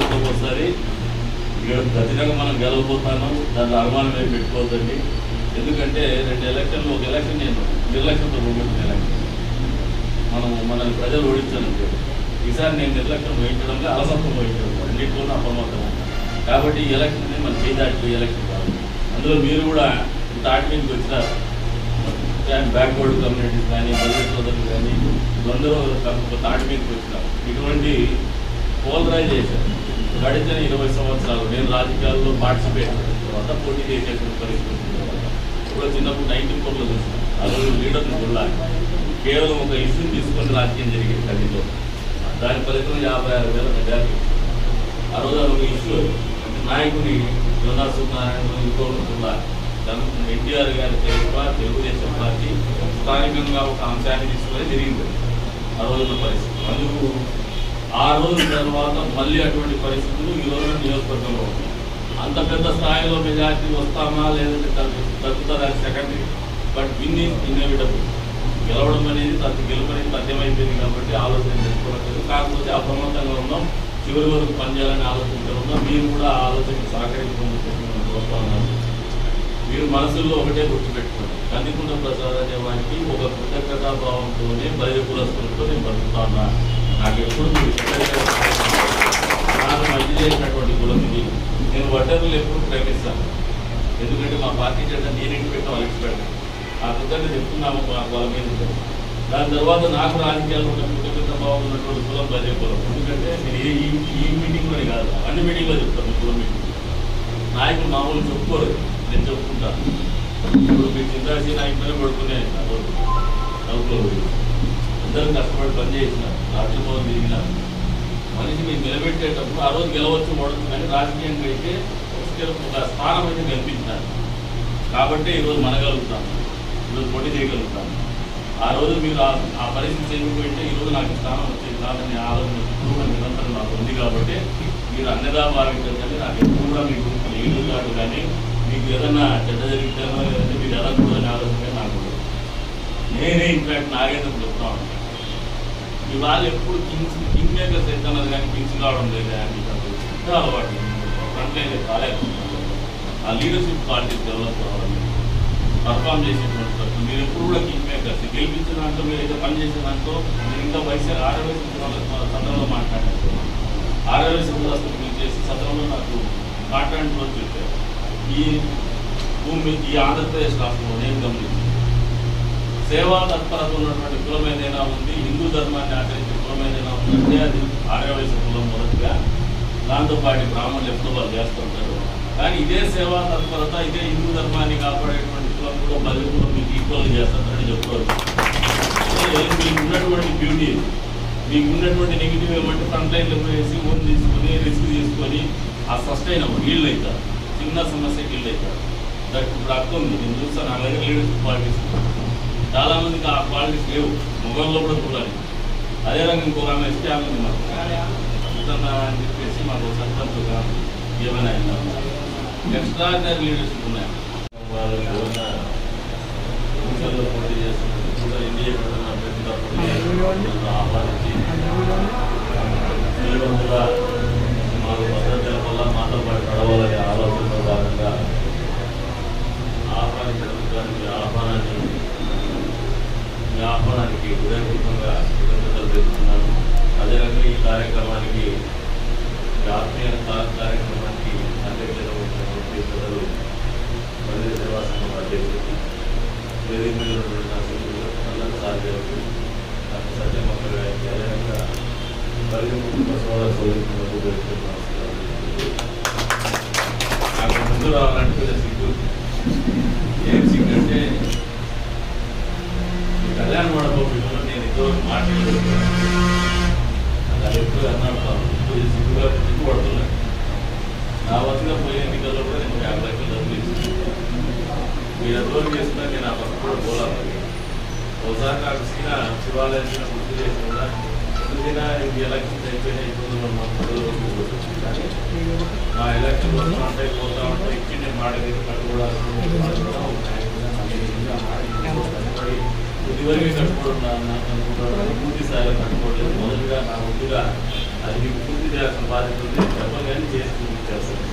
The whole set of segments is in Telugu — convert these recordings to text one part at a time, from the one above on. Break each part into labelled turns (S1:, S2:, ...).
S1: ప్రభుత్వం వస్తుంది. ఖచ్చితంగా మనం గెలవబోతున్నాం, దాంట్లో అనుమానం ఏమి పెట్టుకోవద్దండి. ఎందుకంటే 2 ఎలక్షన్లు, ఒక ఎలక్షన్ నేను నిర్లక్ష్యంతో పోగొట్టిన ఎలక్షన్ మనల్ని ప్రజలు ఓడించాను. ఈసారి నేను నిర్లక్ష్యం వహించడంలో అలసత్వం వహించడం అన్నింటిలోనూ అప్రమత్తం. కాబట్టి ఈ ఎలక్షన్ అనేది మన చేయి దాటిపోయే ఎలక్షన్ కాదు. అందులో మీరు కూడా తాటి మీదకి వచ్చినారు. బ్యాక్వర్డ్ కమ్యూనిటీస్ కానీ, బలిత సోదరులు కానీ అందరూ తాటి మీదకి వచ్చినారు. ఇటువంటి పోలరైజేషన్ గడిచిన 20 సంవత్సరాలు నేను రాజకీయాల్లో పార్టిసిపేట్ తర్వాత పోటీ చేసేటువంటి పరిస్థితి. ఇప్పుడు చిన్నప్పుడు 94లో చూసినాం. ఆ రోజు లీడర్ని చూడాలి, కేవలం ఒక ఇష్యూని తీసుకొని రాజకీయం జరిగేది ఢిల్లీలో. దాని ఫలితం 56,000 మెజార్టీ. ఆ రోజు ఒక ఇష్యూ నాయకుని జొన్నా సూర్యనారాయణ ఇంకోటి చూడాలి. ఎన్టీఆర్ గారి తెలుగుదేశం పార్టీ స్థానికంగా ఒక అంశాన్ని తీసుకొని జరిగింది ఆ రోజున పరిస్థితి. అందుకు ఆ రోజు తర్వాత మళ్ళీ అటువంటి పరిస్థితులు ఈ రోజున నియోజకవర్గంలో ఉన్నాయి. అంత పెద్ద స్థాయిలో మెజార్టీ వస్తామా లేదంటే తగ్గుతుంది, అది secondary. But win is inevitable. గెలవడం అనేది గెలుపు అనేది తథ్యమైపోయింది. కాబట్టి ఆలోచన చేసుకోవట్లేదు. కాకపోతే అప్రమత్తంగా ఉన్నాం, చివరి వరకు పనిచేయాలని ఆలోచించడం ఉన్నాం. మీరు కూడా ఆ ఆలోచనకి సహకరించుకోవాలని కోరుతా ఉన్నాను. మీరు మనసుల్లో ఒకటే గుర్తుపెట్టుకోండి, కందికుంట ప్రసాద్ అనే వారికి ఒక కృతజ్ఞతాభావంతోనే బలిజ కులస్తులతో నేను బతుకుతా ఉన్నా. నాకు ఎప్పుడు నాకు మంచి చేసినటువంటి కులం ఇది. నేను వడ్డర్లు ఎప్పుడు ప్రేమిస్తాను. ఎందుకంటే మా పార్టీ చేత నేనేంటి పెట్టాం వాళ్ళకి పెట్టాను. ఆ కృతజ్ఞత చెప్తున్నాము వాళ్ళ మీద. దాని తర్వాత నాకు రాజకీయాల్లో ఉన్న కృతజ్ఞతాభావం ఉన్నటువంటి కులం బలిజ కులం. ఎందుకంటే నేను ఈ మీటింగ్లోనే కాదు, అన్ని మీటింగ్లో చెప్తాను. కులం మీటింగ్ నాయకులు మామూలు చెప్పుకోరు, నేను చెప్పుకుంటాను. ఇప్పుడు మీరు చింతాసి నాయకులనే పడుకునే నౌకలో అందరూ కష్టపడి పనిచేసినారు, రాజ్యభవన్ తిరిగినారు. మనిషి మీరు నిలబెట్టేటప్పుడు ఆ రోజు గెలవచ్చు ఓడచ్చు, కానీ రాజకీయంగా అయితే ఒక స్థానం అయితే కల్పించినారు. కాబట్టి ఈరోజు మనగలుగుతాము, ఈరోజు పోటీ చేయగలుగుతాము. ఆ రోజు మీరు ఆ పరిస్థితి చేయకపోతే ఈరోజు నాకు స్థానం వచ్చేది కాదని ఆలోచన ఎక్కువగా నిరంతరం నాకు ఉంది. కాబట్టి మీరు అన్నదా భావించండి. నాకు ఎప్పుడు కూడా మీకు ఏడు కాదు, కానీ మీకు ఏదన్నా చెడ్డ జరిగితేనో లేదంటే మీరు ఎలా చూడని ఆలోచన నాకు నేనే ఇన్ఫాక్ట్ నాగేంద్ర చెప్తా ఉంటాను. మీ వాళ్ళు ఎప్పుడు కింగ్ మేకర్స్ ఎత్తన్నది కానీ కింగ్స్ కావడం లేదు. ఇంకా అలవాటు ఫ్రంట్ లైన్ కాలేదు. ఆ లీడర్షిప్ పార్టీస్ డెవలప్ కావాలి, పర్ఫామ్ చేసేటువంటి పర్సన్. మీరు ఎప్పుడు కూడా కింగ్ మేకర్స్ గెలిపించిన దాంట్లో మీరు అయితే పనిచేసిన దాంట్లో నేను ఇంకా 60 సదనంలో మాట్లాడాను. 60 సంవత్సరాలు చేసి సదనంలో నాకు మాట్లాడిన రోజు చెప్పారు. ఈ ఆంధ్రప్రదేశ్ రాష్ట్రంలో నేను గమనించి సేవా తత్పరత ఉన్నటువంటి కులం ఏదైనా ఉంది, హిందూ ధర్మాన్ని ఆచరించే కులం ఏదైనా ఉందంటే అది ఆర్యవైశ్య కులం మొదటిగా. దాంతోపాటు బ్రాహ్మణులు ఎప్పుడు వాళ్ళు చేస్తుంటారు. కానీ ఇదే సేవా తత్పరత, ఇదే హిందూ ధర్మాన్ని కాపాడేటువంటి కులం కూడా బలి కులం మీకు ఈక్వల్గా చేస్తుంటారని చెప్పుకోవచ్చు. మీకు ఉన్నటువంటి బ్యూటీ, మీకు ఉన్నటువంటి నెగిటివ్ ఏమంటే ఫ్రంట్ లైన్లో వేసి ఓన్ తీసుకొని రిస్క్ తీసుకొని ఆ సస్టైన్ అవ్వదు, వీళ్ళు అవుతారు. చిన్న సమస్యకి వీళ్ళు అవుతారు. దట్ ఇప్పుడు అర్థం ఉంది. నేను చూస్తాను అలాగే లీడర్షిప్ క్వాలిటీస్ చాలామందికి ఆ క్వాలిటీస్ లేవు, మొగల్లో కూడా చూడాలి. అదే రకంగా ఇంకొక ఆమె ఇస్తే ఆమె మాకు చెప్తున్నా అని చెప్పేసి మాకు సర్పంచ్గా ఏమైనా ఎక్స్ట్రాడినరీ లీడర్షిప్ ఉన్నాయి. వాళ్ళు ఏమైనా ఎన్నికల్లో పోటీ చేస్తున్నట్టు కూడా ఎన్డీఏ అభ్యర్థిగా ఆహ్వానించి శ్రీవంతుగా మాకు భద్రతల వల్ల మాతో పాటు నడవాలనే ఆలోచనలో భాగంగా ఆహ్వానానికి హృదయపూర్వకంగా కృతజ్ఞతలు తెలుపుతున్నాను. అదేవిధంగా ఈ కార్యక్రమానికి ఆత్మీయ కార్యక్రమానికి అధ్యక్షత వహించినటువంటి ప్రజలు బలిజ సేవా సంఘం అధ్యక్షులు వేదిక మీద ఉన్నటువంటి సాధ్యులకు డాక్టర్ సత్యమక్క గారికి, అదేవిధంగా బలిజ కుటుంబ సోదర సోదరులకు నాకు ముందు రావాలంటే సిగ్గు. ఏం సిగ్గు అంటే ఈ కళ్యాణ మండపంలో నేను ఇంతవరకు మాట్లాడుతున్నాను. అది ఎప్పుడు అన్నాడుతాను, సిగ్గుగా సిగ్గుపడుతున్నాను. నా వద్దగా పోయే ఎన్నికల్లో కూడా నేను 50 లక్షలు డబ్బులు ఇస్తున్నాను. మీరు ఎంతవరకు చేస్తున్నా నేను ఆ పక్క కూడా పోవాలి. ఒకసారి నాకు శివాలయం గుర్తు చేసి కూడా ఎందుకైనా ఇది ఎలక్షన్స్ అయిపోయినాయి, కానీ మా ఎలక్షన్ వస్తూ ఉంటాయి పోతా ఉంటాయి. ఇచ్చి నేను మాడగలి కట్టుకోవడానికి కొద్దివరకే కట్టుకోవడం అనుకుంటున్నాను. పూర్తి స్థాయిలో కట్టుకోవట్లేదు. మొదటిగా నా ముందుగా అది మీకు పూర్తి చేయాల్సిన బాధ్యత ఉంది. చెప్పగానే చేసి పూర్తి చేస్తాను.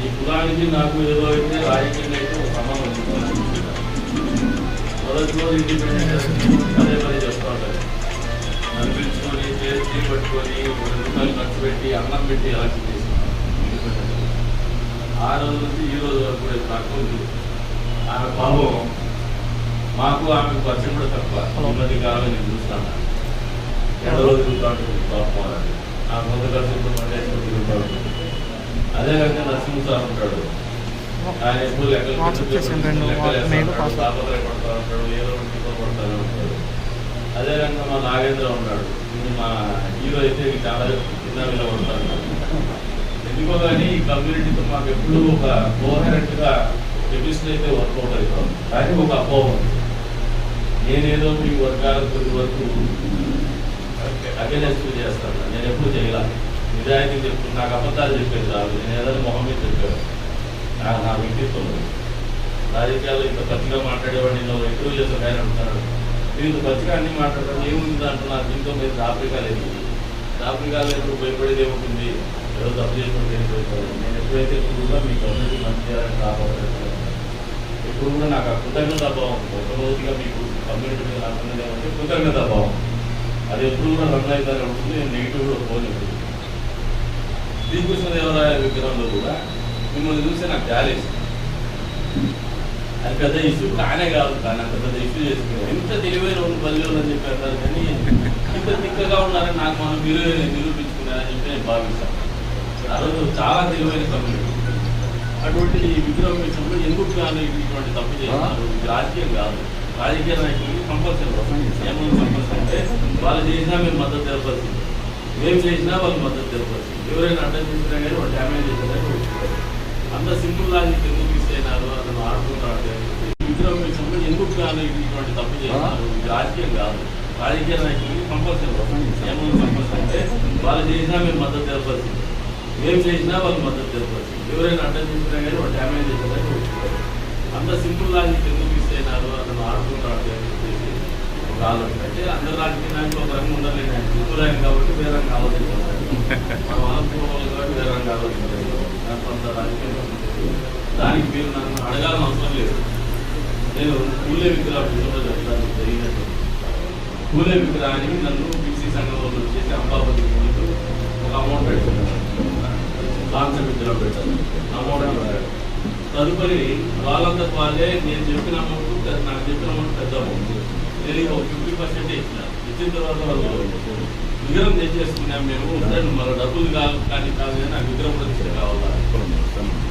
S1: ఈ కులానికి నాకు ఏదో అయితే రాజకీయంగా అయితే ఒక సంబంధం ఉంది. మొదట్లో ఇండిపెండెంట్ పదే పదే చెప్తా ఉంటారు. నన్ను పిలుచుకొని చేసి పట్టుకొని 2 రూపాయలు ఖర్చు పెట్టి అన్నం పెట్టి ఎలక్షన్ చేసుకున్నాను. ఆ రోజు నుంచి ఈ రోజు వరకు కూడా నాకు ఆమె పాపం మాకు ఆమెకు పరిచయం కూడా తక్కువ. ఈ మధ్య కాలం నేను చూస్తాను. ఎండలో తిరుగుతాడు పాపం ఆ ముందు ఖర్చు మండేశ్వరం తిరుగుతాడు. అదేవిధంగా నరసింహ సార్ ఉంటాడు. ఆయన ఎప్పుడు లెక్కలు తాపత్రయపడతా ఉంటాడు. ఏదో ఒకటి పడతానే ఉంటాడు. అదేవిధంగా మా నాగేంద్ర ఉన్నాడు. మా హీరో అయితే చాలా చిన్న విలువడతాడు. ఎందుకో కానీ ఈ కమ్యూనిటీతో మాకు ఎప్పుడూ ఒక కోహరెంట్గా కెమిస్ట్రీ అయితే వర్కౌట్ అవుతాం. కానీ ఒక అపోహం నేనేదో మీ వర్గాలకు కొద్ది వరకు అగెనెస్ట్ చేస్తాను. నేను ఎప్పుడు చేయాలి. నిజాయితీ చెప్తున్నా. నాకు అబద్ధాలు చెప్పేది రాదు. నేను ఏదైనా మొహం మీద చెప్పాను. నా వ్యక్తిత్వం రాజకీయాల్లో ఇంత ఖచ్చితంగా మాట్లాడేవాడు. నేను ఎక్కువ చేసిన ఆయన అంటున్నాడు. మీరు ఇంత ఖచ్చితంగా అన్ని మాట్లాడతాను. ఏముంది అంటున్నారు. దీంతో మీరు ఆఫ్రికా లేదు. ఆఫ్రికా లేదు భయపడేది ఏముంటుంది. ఏదో తప్పు చేసుకుంటే భయపడదు. నేను ఎప్పుడైతే కూడా మీ కమ్యూనిటీ మంచి చేయాలని రాబోతున్నాను. ఎప్పుడు కూడా నాకు ఆ కృతజ్ఞత భావం. ఒక రోజుగా మీకు కమ్యూనిటీ మీద నాకున్నది ఏమంటే కృతజ్ఞత భావం. అది ఎప్పుడు కూడా రన్ అవుతానే ఉంటుంది. నేను నెగిటివ్ కూడా పోలేదు. శ్రీకృష్ణదేవరాయ విగ్రహంలో కూడా మిమ్మల్ని చూస్తే నాకు జాలేసి అది పెద్ద ఇష్యూ కానే కాదు. కానీ అంత పెద్ద ఇష్యూ చేసుకున్నాను. ఎంత తెలివైన ఉన్న బలిలో అని చెప్పారు. కానీ ఇంత తిక్కగా ఉన్నారని నాకు మనం నిరూపించుకున్నారని చెప్పి నేను భావిస్తాను. ఆ రోజు చాలా తెలివైన కమ్యూనిటీ. అటువంటి విగ్రహం విషయంలో ఎందుకు ఇటువంటి తప్పు చేస్తున్నారు. ఇది రాజకీయం కాదు. రాజకీయ నాయకులకి కంపల్సరీ ఏమన్నా కంపల్సరీ అంటే వాళ్ళు చేసినా మేము మద్దతు తెలపాల్సింది. మేము చేసినా వాళ్ళు మద్దతు తెలపాల్సింది. ఎవరైనా అడ్డం చేసినా కానీ వాళ్ళు డ్యామేజ్ చేసేదాన్ని అంత సింపుల్ లాజిక్ ఎందుకు మిస్ అయినారు. అతను ఆడుకుంటాడు. విగ్రహం విషయంలో ఎందుకు ఇటువంటి తప్పు చేస్తున్నారు. ఇది రాజకీయం కాదు. రాజకీయ నాయకులకి కంపల్సరీ ఏమన్నా కంపల్సరీ అంటే వాళ్ళు చేసినా మేము మద్దతు తెలపాల్సింది. మేము చేసినా వాళ్ళు మద్దతు తెలపాల్సింది. ఎవరైనా అడ్డం చేసినా కానీ వాళ్ళు డ్యామేజ్ చేసేదాన్ని అంత సింపుల్ లాజిక్ ఎందుకు మిస్ అయినారు. అతను ఆడుకుంటాడు అని చెప్పేసి ఒక ఆలోచన. అంటే అందరు రాజకీయ నాయకులు ఒక రంగు ఉండాలి. సింపుల్ కాబట్టి వేరే రంగు ఆలోచించాలి. మనం అనుకూలం కాబట్టి వేరే రంగు ఆలోచించాలి. కొంత రాజకీయంగా దానికి మీరు నన్ను అడగాలని అవసరం లేదు. నేను పూలే విగ్రహం విషయంలో చెప్తాను. జరిగినట్టు పూలే విగ్రహానికి నన్ను బీసీ సంఘంలో వచ్చేసి అంబాపతి ముందు ఒక అమౌంట్ పెట్టుకున్నాను. కాన్సెప్ట్ విగ్రహం పెట్టాను. అమౌంట్ పెట్టాడు. తదుపరి వాళ్ళంతా వాళ్ళే నేను చెప్పిన అమౌంట్ నాకు చెప్పిన అమౌంట్ పెద్ద అమౌంట్. నేను ఒక 50% ఇచ్చిన. ఇచ్చిన తర్వాత వాళ్ళు విగ్రహం తెచ్చేసుకున్నాం. మేము మళ్ళీ డబ్బులు కాదు కానీ నాకు విగ్రహం ప్రతిష్ట కావాలా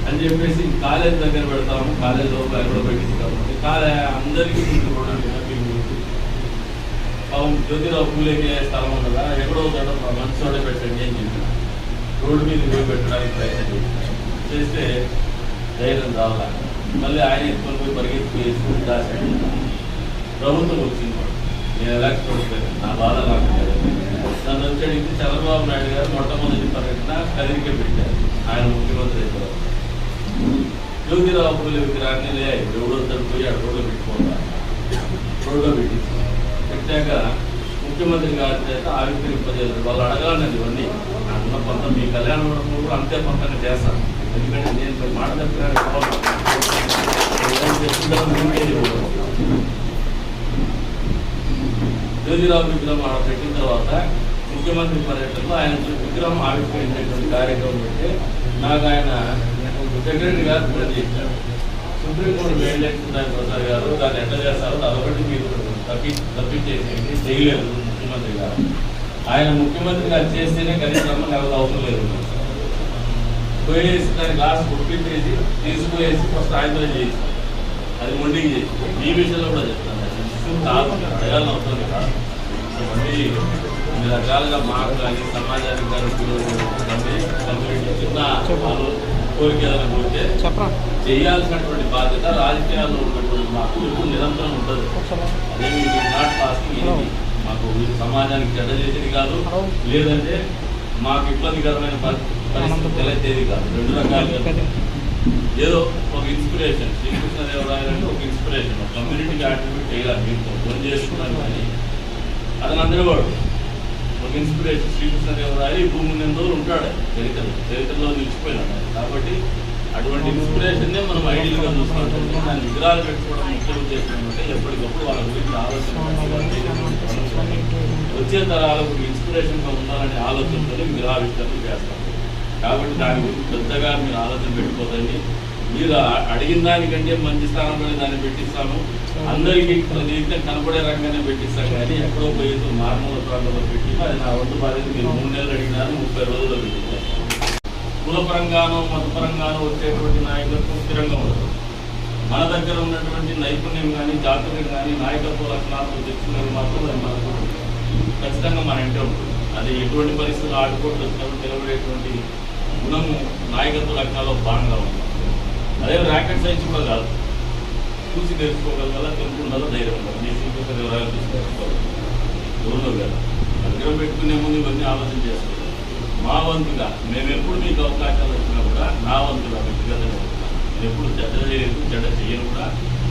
S1: అని చెప్పేసి కాలేజ్ దగ్గర పెడతాము. కాలేజ్ కూడా పెట్టింది కాబట్టి అందరికీ జ్యోతిరావు పూలేకి స్థలం ఉండదా ఎక్కడో మంచి చోట పెట్టండి అని చెప్పిన. రోడ్డు మీద పోయి పెట్టడానికి ప్రయత్నం చేస్తే ధైర్యం రావాలా. మళ్ళీ ఆయన ఎత్తుకొని పోయి పరిగెత్తి వేసుకుని దాచాడు. ప్రభుత్వం వచ్చింది. నేను ఎలక్షన్ ఓడిపోయాను. నా బాధ నాకు నన్ను వచ్చాడు. చంద్రబాబు నాయుడు గారు మొట్టమొదటి పర్యటన కదిరికే పెట్టారు. ఆయన ముఖ్యమంత్రి అయితే జ్యోతిరావు పూలే విగ్రహాన్ని ఎవడో పోయి ఆ రోడ్లో పెట్టుకోవాలి. రోడ్లో పెట్టాక ముఖ్యమంత్రి గారి చేత ఆవిష్కరింపజేయాలి. వాళ్ళు అడగాలన్నది ఇవన్నీ నాకున్న కొంత మీ కళ్యాణ మండపంలో కూడా అంతే పంపంగా చేస్తాను. ఎందుకంటే నేను మాట చెప్పడానికి జ్యోతిరావు విగ్రహం ఆడ పెట్టిన తర్వాత ముఖ్యమంత్రి పర్యటనలో ఆయన విగ్రహం ఆవిష్కరించేటువంటి కార్యక్రమం పెట్టి నాకు ఆయన సెక్రటరీ గారు కూడా చేశారు. సుప్రీంకోర్టు వేయలేకుండా ప్రసాద్ గారు దాన్ని ఎట్లా చేస్తారో అదొకటి మీరు తప్పించేసేయండి చేయలేదు ముఖ్యమంత్రి గారు. ఆయన ముఖ్యమంత్రి గారు చేస్తేనే కనీసం ఎవరు అవసరం లేదు. పోయేసి దాని గ్లాస్ ఉడిపించేసి తీసుకుపోయేసి ఫస్ట్ ఆయనతో చేసి అది మొండికి చేసి ఈ విషయంలో కూడా చెప్తాను. కాదు అడగాలని అవసరం కాదు. మళ్ళీ ఇన్ని రకాలుగా మాకు కానీ సమాజానికి కానీ కమ్యూనిటీ చిన్న కోరిక ఏదైనా కోరితే చేయాల్సినటువంటి బాధ్యత రాజకీయాల్లో ఉన్నటువంటి మాకు ఇప్పుడు నిరంతరం ఉంటుంది. అదేమి నాట్ పాసింగ్ ఏంటి మాకు సమాజానికి చెడ్డ చేసేది కాదు, లేదంటే మాకు ఇబ్బందికరమైన పరిస్థితి తెలియచేది కాదు. 2 రకాలుగా ఏదో ఒక ఇన్స్పిరేషన్ శ్రీకృష్ణదేవరాయలు అంటే ఒక ఇన్స్పిరేషన్ కమ్యూనిటీకి యాక్టివిటీ చేయాలి. మీరు ఫోన్ చేసుకున్నాను కానీ అతను అందరూ వాడు ఒక ఇన్స్పిరేషన్. శ్రీకృష్ణదేవరాయలు ఈ భూమి ఎన్ని రోజులు ఉంటాడు చరిత్రలో నిలిచిపోయినాడు. కాబట్టి అటువంటి ఇన్స్పిరేషన్నే మనం ఐడియల్గా చూసుకుంటాం. దాని విగ్రహాలు పెట్టుకోవడం ముఖ్య ఉద్దేశం ఏంటంటే ఎప్పటికప్పుడు వాళ్ళ గురించి ఆలోచన వచ్చే తరాలకు ఇన్స్పిరేషన్గా ఉండాలనే ఆలోచనతో విగ్రహావిష్కరణ చేస్తాం. కాబట్టి దాని గురించి పెద్దగా మీరు ఆలోచన పెట్టుకోదండి. మీరు అడిగిన దానికంటే మంచి స్థానంలోనే దాన్ని పెట్టిస్తాము. అందరికీ కనపడే రకంగానే పెట్టిస్తాం. కానీ ఎక్కడో పోయేది మారుమూల ప్రాంతంలో పెట్టి అది నా వంతు బాధ్యత. మీరు 3 నెలలు అడిగినారు, 30 రోజుల్లో పెట్టిస్తాను. కులపరంగానో మతపరంగానో వచ్చేటువంటి నాయకత్వం స్థిరంగా ఉండదు. మన దగ్గర ఉన్నటువంటి నైపుణ్యం కానీ జాతకం కానీ నాయకత్వ లక్షణాలతో తెచ్చుకునేది మాత్రం అది మనకు ఖచ్చితంగా మన ఇంటే ఉంటుంది. అది ఎటువంటి పరిస్థితులు ఆడుకోవడం వచ్చినప్పుడు నిలబడేటువంటి గుణము నాయకత్వ లక్షణాల్లో భాగంగా ఉంటుంది. అదే రాకెట్ సైన్స్ కూడా కాదు, చూసి నేర్చుకోగలగాల, తెలుసుకుండాలో ధైర్యం ఉండాలి. మీ శ్రీకృష్ణదేవరాయలు చూసి నేర్చుకోవాలి, ఎవరిలో కాదు. దగ్గర పెట్టుకునే ముందు ఇవన్నీ ఆలోచన చేసుకోవాలి. మా వంతుగా మేము ఎప్పుడు మీకు అవకాశాలు వచ్చినా కూడా నా వంతుగా వ్యక్తిగతంగా నేను ఎప్పుడు చెడ్డ చేయలేదు, చెడ్డ చేయను కూడా,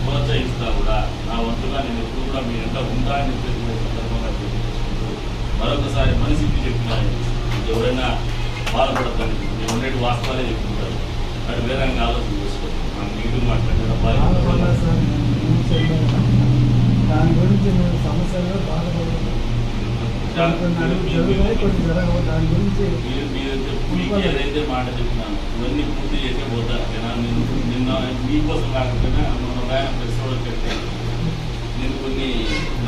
S1: ప్రోత్సహిస్తా కూడా. నా వంతుగా నేను ఎప్పుడు కూడా మీ ఎంత ఉంటా అని చెప్పేసి సందర్భంగా తెలియజేసుకుంటూ మరొకసారి మనసుకి చెప్పినా ఎవరైనా బాధపడతాను. నేను ఉండేటి వాస్తవాలే చెప్పుకుంటారు. అది వేరే ఆలోచన చేసుకోండి. మనం నీళ్ళు మాట్లాడిన
S2: దాని గురించి నేను సమస్యలు బాధపడుతున్నాను.
S1: ఏదైతే మాట చెప్పినాను ఇవన్నీ పూర్తి చేసే పోతారు. నిన్న మీకోసం కాకపోయినా మన పరిశ్రమలు పెడితే నేను కొన్ని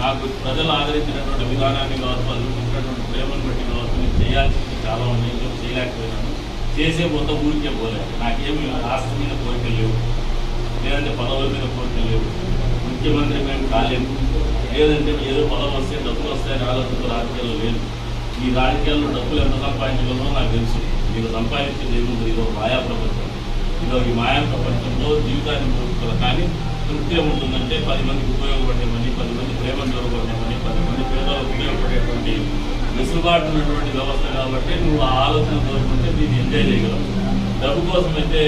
S1: నాకు ప్రజలు ఆదరించినటువంటి విధానాన్ని కావచ్చు, వాళ్ళు చూసినటువంటి ప్రేమను బట్టి కావచ్చు, నేను చేయాల్సింది చాలా ఉన్నాయి. నేను చేయలేకపోయినాను. చేసే పోతా ఊరికే పోలేదు. నాకేమి ఆస్తి మీద కోరికలు లేవు, లేదంటే పదవుల మీద కోరికలు లేవు. ముఖ్యమంత్రి మేము కాలేము, లేదంటే ఏదో పదవులు వస్తే డబ్బులు వస్తాయని ఆలోచనతో రాజకీయాల్లో లేదు. ఈ రాజకీయాల్లో డబ్బులు ఎంత సంపాదించగలరో నాకు తెలుసు. మీరు సంపాదించేది ఏముంటుంది? ఇదో మాయా ప్రపంచం. ఇదో ఈ మాయా ప్రపంచంలో జీవితాన్ని కోరుకోవాలి. కానీ తృప్తి ఏముంటుందంటే 10 మందికి ఉపయోగపడేమని, 10 మంది ప్రేమను దొరకబడేమని, 10 మంది పేదలకు ఉపయోగపడేటువంటి వెసులుబాటు ఉన్నటువంటి వ్యవస్థ. కాబట్టి నువ్వు ఆ ఆలోచన దొరుకుంటే దీన్ని ఎంజాయ్ చేయగలవు. డబ్బు కోసం అయితే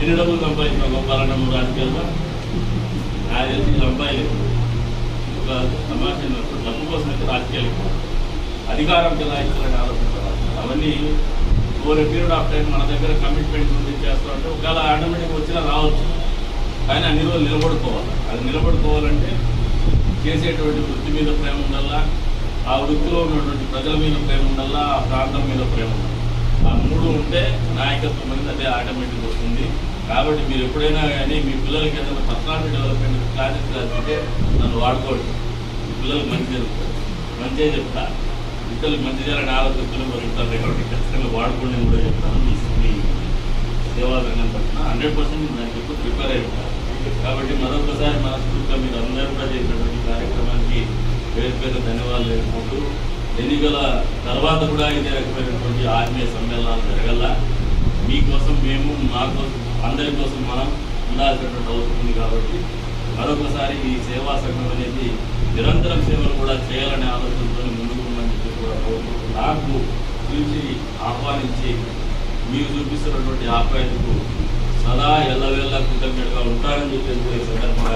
S1: ఎన్ని డబ్బులు సంపాదించిన గొప్పలన్న నువ్వు రాజకీయాల్లో నాకు తెలిసి సంపాదించలేదు. ఒక సమాజం డబ్బు కోసం అయితే రాజకీయాలు ఎక్కువ, అధికారం చెలాయించాలని ఆలోచించాలి. అవన్నీ over a period of time మన దగ్గర కమిట్మెంట్ నుండి చేస్తూ ఉంటే ఒకవేళ ఆటోమేటిక్గా వచ్చినా రావచ్చు. కానీ అన్ని రోజులు నిలబడుకోవాలి. అది నిలబడుకోవాలంటే చేసేటువంటి వృత్తి మీద ప్రేమ ఉండాలా, ఆ వృత్తిలో ఉన్నటువంటి ప్రజల మీద ప్రేమ ఉండాలా, ఆ ప్రాంతం మీద ప్రేమ ఉండాలి. ఆ 3 ఉంటే నాయకత్వం అనేది అదే ఆటోమేటిక్ వస్తుంది. కాబట్టి మీరు ఎప్పుడైనా కానీ మీ పిల్లలకి ఏదైనా పర్సనాలిటీ డెవలప్మెంట్ క్లాసెస్ రాస్తే నన్ను వాడుకోండి. మీ పిల్లలకు మంచి జరుగుతుంది, మంచిగా చెప్తా. ఇతరులకు మంచి చేయాలని ఆలోచనలు బతుకుతారు కాబట్టి ఖచ్చితంగా వాడుకోండి కూడా చెప్తాను. మీ సేవా రంగం పట్ల 100% దానికి ఎప్పుడు ప్రిపేర్ అయి ఉంటారు. కాబట్టి మరొకసారి మనస్ఫూర్తిగా మీరు అందరూ కూడా చేసినటువంటి కార్యక్రమానికి పేరు ధన్యవాదాలు తెలుపుకుంటూ ఎన్నికల తర్వాత కూడా ఇదే రకమైనటువంటి ఆత్మీయ సమ్మేళనాలు జరగల. మీకోసం మేము, మా కోసం, అందరి కోసం మనం ఉండాల్సినటువంటి అవసరం ఉంది. కాబట్టి మరొకసారి ఈ సేవా సంఘం అనేది నిరంతరం సేవలు కూడా చేయాలనే ఆలోచనతో ముందుకు ఉందని చెప్పి కూడా కోరుకుంటూ నాకు పిలిచి ఆహ్వానించి మీరు చూపిస్తున్నటువంటి ఆప్యాయతకు సదా ఎల్లవేళ్ళ కృతజ్ఞతగా ఉంటారని చెప్పేసి సందర్భంగా